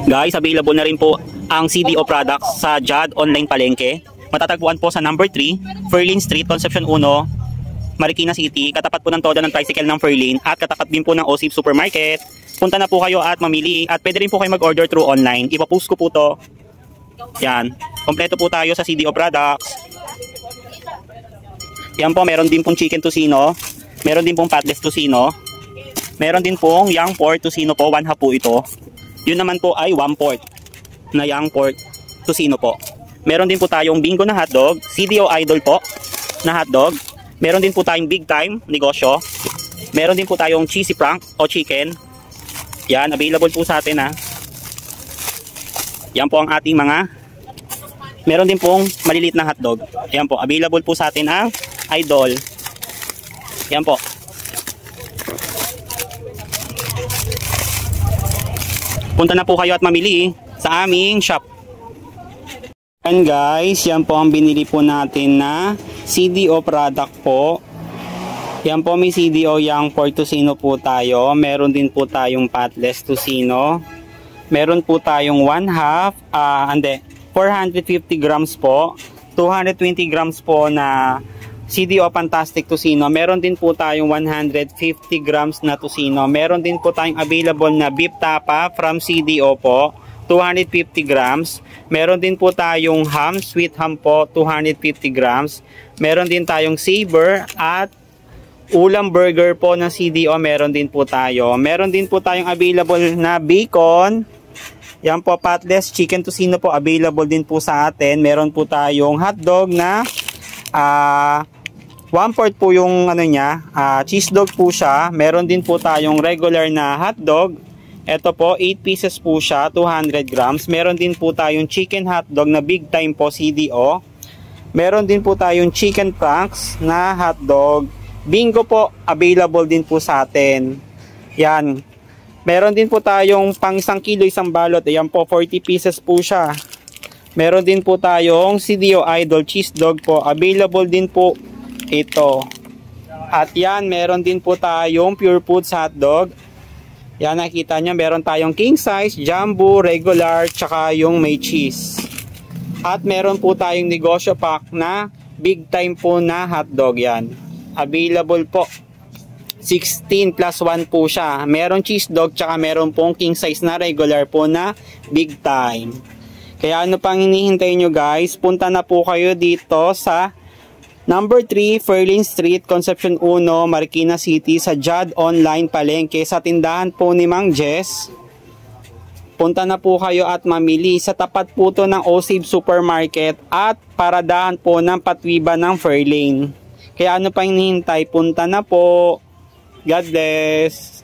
Guys, available na rin po ang CDO products sa JAD online palengke. Matatagpuan po sa number 3, Ferlin Street, Concepcion 1, Marikina City. Katapat po ng toda ng tricycle ng Ferlin at katapat din po ng OSIP Supermarket. Punta na po kayo at mamili at pwede rin po kayo mag-order through online. Ipapost ko po to. Yan. Kompleto po tayo sa CDO products. Yan po, meron din pong chicken tocino. Meron din pong patless tocino. Meron din pong young pork tocino po, 1 half po ito. Yun naman po ay 1/4 na young pork tocino po. Meron din po tayong bingo na hotdog, CDO Idol po na hotdog. Meron din po tayong big time negosyo. Meron din po tayong cheesy prank o chicken. Yan, available po sa atin ha. Yan po ang ating mga. Meron din pong maliliit na hotdog. Yan po, available po sa atin ang Idol. Yan po. Punta na po kayo at mamili sa aming shop. And guys, yan po ang binili po natin na CDO product po. Yan po, may CDO young pork tocino po tayo. Meron din po tayong patless tocino. Meron po tayong 1 half, 450 grams po. 220 grams po na CDO Fantastic Tocino. Meron din po tayong 150 grams na tocino. Meron din po tayong available na beef tapa from CDO po, 250 grams. Meron din po tayong ham, sweet ham po, 250 grams. Meron din tayong saber at ulam burger po ng CDO. Meron din po tayo. Meron din po tayong available na bacon. Yan po, patless chicken tocino po, available din po sa atin. Meron po tayong hotdog na 1/4 po yung ano niya, cheese dog po siya. Meron din po tayong regular na hotdog. Ito po, 8 pieces po siya, 200 grams. Meron din po tayong chicken hotdog na big time po CDO. Meron din po tayong chicken franks na hotdog. Bingo po, available din po sa atin. Yan. Meron din po tayong pang 1 kilo isang balot. Ayan po, 40 pieces po siya. Meron din po tayong CDO Idol cheese dog po. Available din po ito. At yan, meron din po tayong Pure Foods hotdog. Yan, nakita nyo, meron tayong king size, jumbo, regular, tsaka yung may cheese. At meron po tayong negosyo pack na big time po na hotdog. Yan, available po. 16 plus 1 po siya. Meron cheese dog, tsaka meron pong king size na regular po na big time. Kaya ano pang hinihintay nyo guys, punta na po kayo dito sa number 3, Ferlin Street, Concepcion 1, Marikina City, sa JAD online palengke, sa tindahan po ni Mang Jess. Punta na po kayo at mamili sa tapat po to ng OSIP Supermarket at paradahan po ng patwiba ng Ferlin. Kaya ano pang hinihintay, punta na po. God bless.